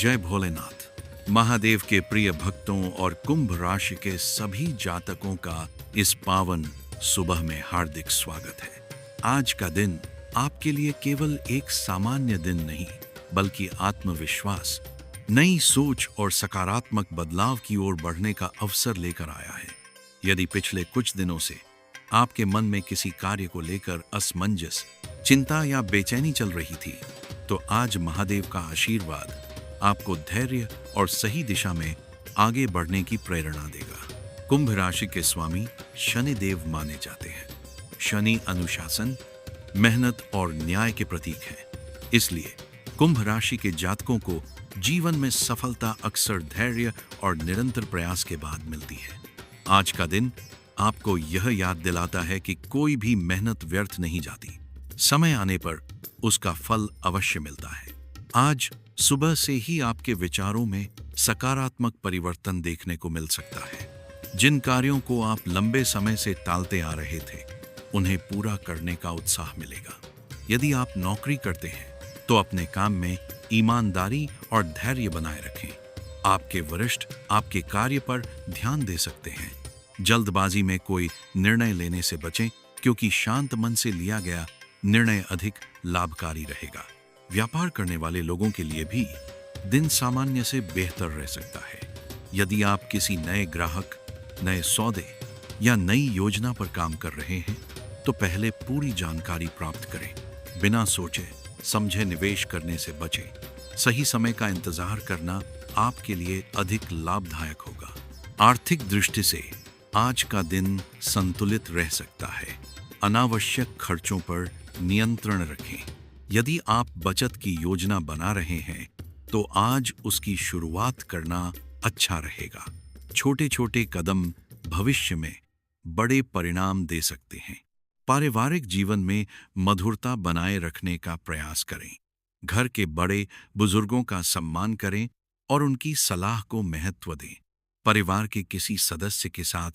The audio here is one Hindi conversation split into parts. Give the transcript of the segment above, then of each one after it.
जय भोलेनाथ। महादेव के प्रिय भक्तों और कुंभ राशि के सभी जातकों का इस पावन सुबह में हार्दिक स्वागत है। आज का दिन आपके लिए केवल एक सामान्य दिन नहीं, बल्कि आत्मविश्वास, नई सोच और सकारात्मक बदलाव की ओर बढ़ने का अवसर लेकर आया है। यदि पिछले कुछ दिनों से आपके मन में किसी कार्य को लेकर असमंजस, चिंता या बेचैनी चल रही थी, तो आज महादेव का आशीर्वाद आपको धैर्य और सही दिशा में आगे बढ़ने की प्रेरणा देगा। कुंभ राशि के स्वामी शनि देव माने जाते हैं। शनि अनुशासन, मेहनत और न्याय के प्रतीक हैं। इसलिए कुंभ राशि के जातकों को जीवन में सफलता अक्सर धैर्य और निरंतर प्रयास के बाद मिलती है। आज का दिन आपको यह याद दिलाता है कि कोई भी मेहनत व्यर्थ नहीं जाती। समय आने पर उसका फल अवश्य मिलता है। आज सुबह से ही आपके विचारों में सकारात्मक परिवर्तन देखने को मिल सकता है। जिन कार्यों को आप लंबे समय से टालते आ रहे थे, उन्हें पूरा करने का उत्साह मिलेगा। यदि आप नौकरी करते हैं, तो अपने काम में ईमानदारी और धैर्य बनाए रखें। आपके वरिष्ठ आपके कार्य पर ध्यान दे सकते हैं। जल्दबाजी में कोई निर्णय लेने से बचें, क्योंकि शांत मन से लिया गया निर्णय अधिक लाभकारी रहेगा। व्यापार करने वाले लोगों के लिए भी दिन सामान्य से बेहतर रह सकता है। यदि आप किसी नए ग्राहक, नए सौदे या नई योजना पर काम कर रहे हैं, तो पहले पूरी जानकारी प्राप्त करें। बिना सोचे समझे निवेश करने से बचें। सही समय का इंतजार करना आपके लिए अधिक लाभदायक होगा। आर्थिक दृष्टि से आज का दिन संतुलित रह सकता है। अनावश्यक खर्चों पर नियंत्रण रखें। यदि आप बचत की योजना बना रहे हैं, तो आज उसकी शुरुआत करना अच्छा रहेगा। छोटे छोटे कदम भविष्य में बड़े परिणाम दे सकते हैं। पारिवारिक जीवन में मधुरता बनाए रखने का प्रयास करें। घर के बड़े बुजुर्गों का सम्मान करें और उनकी सलाह को महत्व दें। परिवार के किसी सदस्य के साथ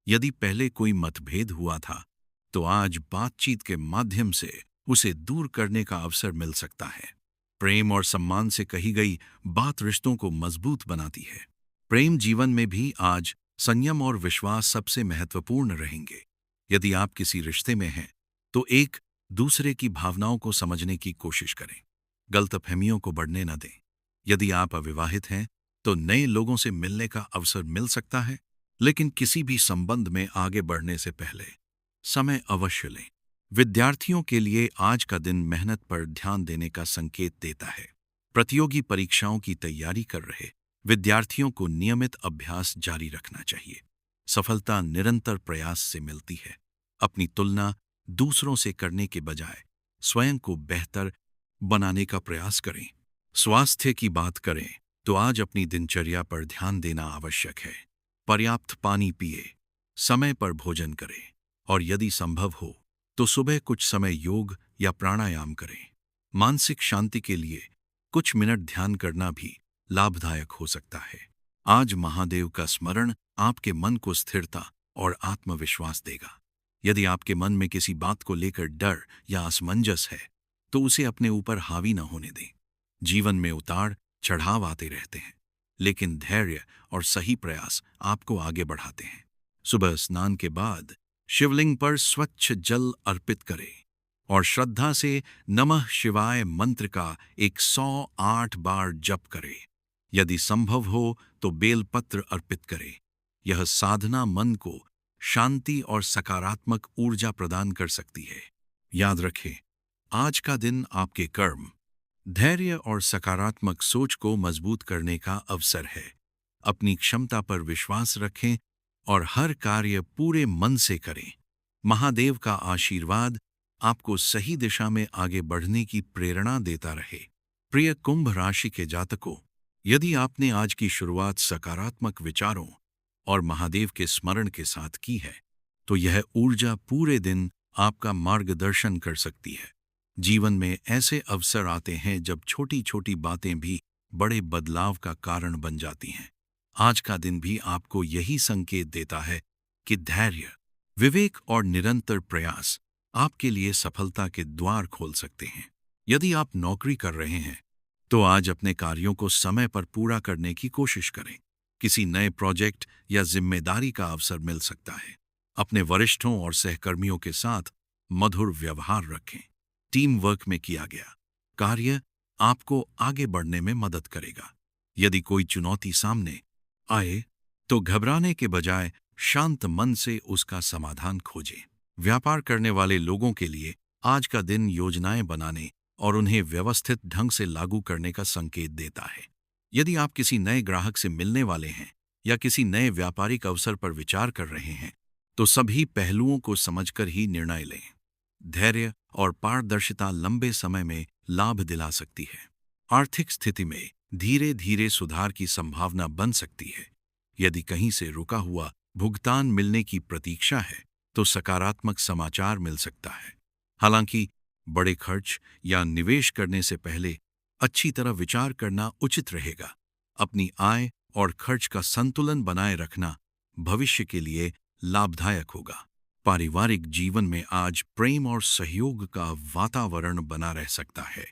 यदि पहले कोई मतभेद हुआ था, तो आज बातचीत के माध्यम से उसे दूर करने का अवसर मिल सकता है। प्रेम और सम्मान से कही गई बात रिश्तों को मजबूत बनाती है। प्रेम जीवन में भी आज संयम और विश्वास सबसे महत्वपूर्ण रहेंगे। यदि आप किसी रिश्ते में हैं, तो एक दूसरे की भावनाओं को समझने की कोशिश करें। गलतफहमियों को बढ़ने न दें। यदि आप अविवाहित हैं, तो नए लोगों से मिलने का अवसर मिल सकता है, लेकिन किसी भी संबंध में आगे बढ़ने से पहले समय अवश्य लें। विद्यार्थियों के लिए आज का दिन मेहनत पर ध्यान देने का संकेत देता है। प्रतियोगी परीक्षाओं की तैयारी कर रहे विद्यार्थियों को नियमित अभ्यास जारी रखना चाहिए। सफलता निरंतर प्रयास से मिलती है। अपनी तुलना दूसरों से करने के बजाय स्वयं को बेहतर बनाने का प्रयास करें। स्वास्थ्य की बात करें, तो आज अपनी दिनचर्या पर ध्यान देना आवश्यक है। पर्याप्त पानी पिए, समय पर भोजन करें और यदि संभव हो तो सुबह कुछ समय योग या प्राणायाम करें। मानसिक शांति के लिए कुछ मिनट ध्यान करना भी लाभदायक हो सकता है। आज महादेव का स्मरण आपके मन को स्थिरता और आत्मविश्वास देगा। यदि आपके मन में किसी बात को लेकर डर या असमंजस है, तो उसे अपने ऊपर हावी न होने दें। जीवन में उतार चढ़ाव आते रहते हैं, लेकिन धैर्य और सही प्रयास आपको आगे बढ़ाते हैं। सुबह स्नान के बाद शिवलिंग पर स्वच्छ जल अर्पित करें और श्रद्धा से नमः शिवाय मंत्र का 108 बार जप करें। यदि संभव हो तो बेलपत्र अर्पित करें। यह साधना मन को शांति और सकारात्मक ऊर्जा प्रदान कर सकती है। याद रखें, आज का दिन आपके कर्म, धैर्य और सकारात्मक सोच को मजबूत करने का अवसर है। अपनी क्षमता पर विश्वास रखें और हर कार्य पूरे मन से करें। महादेव का आशीर्वाद आपको सही दिशा में आगे बढ़ने की प्रेरणा देता रहे। प्रिय कुंभ राशि के जातकों, यदि आपने आज की शुरुआत सकारात्मक विचारों और महादेव के स्मरण के साथ की है, तो यह ऊर्जा पूरे दिन आपका मार्गदर्शन कर सकती है। जीवन में ऐसे अवसर आते हैं जब छोटी छोटी बातें भी बड़े बदलाव का कारण बन जाती हैं। आज का दिन भी आपको यही संकेत देता है कि धैर्य, विवेक और निरंतर प्रयास आपके लिए सफलता के द्वार खोल सकते हैं। यदि आप नौकरी कर रहे हैं, तो आज अपने कार्यों को समय पर पूरा करने की कोशिश करें। किसी नए प्रोजेक्ट या जिम्मेदारी का अवसर मिल सकता है। अपने वरिष्ठों और सहकर्मियों के साथ मधुर व्यवहार रखें। टीम वर्क में किया गया कार्य आपको आगे बढ़ने में मदद करेगा। यदि कोई चुनौती सामने आए तो घबराने के बजाय शांत मन से उसका समाधान खोजें। व्यापार करने वाले लोगों के लिए आज का दिन योजनाएं बनाने और उन्हें व्यवस्थित ढंग से लागू करने का संकेत देता है। यदि आप किसी नए ग्राहक से मिलने वाले हैं या किसी नए व्यापारिक अवसर पर विचार कर रहे हैं, तो सभी पहलुओं को समझकर ही निर्णय लें। धैर्य और पारदर्शिता लंबे समय में लाभ दिला सकती है। आर्थिक स्थिति में धीरे धीरे सुधार की संभावना बन सकती है। यदि कहीं से रुका हुआ भुगतान मिलने की प्रतीक्षा है, तो सकारात्मक समाचार मिल सकता है। हालांकि बड़े खर्च या निवेश करने से पहले अच्छी तरह विचार करना उचित रहेगा। अपनी आय और खर्च का संतुलन बनाए रखना भविष्य के लिए लाभदायक होगा। पारिवारिक जीवन में आज प्रेम और सहयोग का वातावरण बना रह सकता है।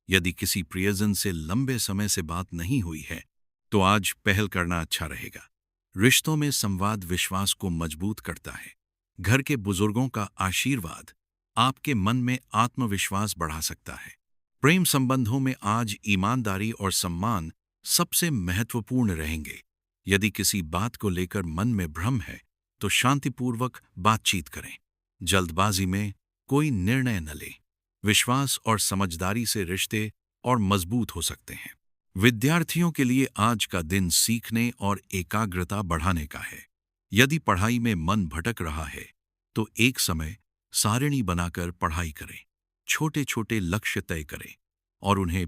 यदि किसी प्रियजन से लंबे समय से बात नहीं हुई है, तो आज पहल करना अच्छा रहेगा। रिश्तों में संवाद विश्वास को मजबूत करता है। घर के बुजुर्गों का आशीर्वाद आपके मन में आत्मविश्वास बढ़ा सकता है। प्रेम संबंधों में आज ईमानदारी और सम्मान सबसे महत्वपूर्ण रहेंगे। यदि किसी बात को लेकर मन में भ्रम है, तो शांतिपूर्वक बातचीत करें। जल्दबाजी में कोई निर्णय न लें। विश्वास और समझदारी से रिश्ते और मजबूत हो सकते हैं। विद्यार्थियों के लिए आज का दिन सीखने और एकाग्रता बढ़ाने का है। यदि पढ़ाई में मन भटक रहा है, तो एक समय सारिणी बनाकर पढ़ाई करें। छोटे छोटे लक्ष्य तय करें और उन्हें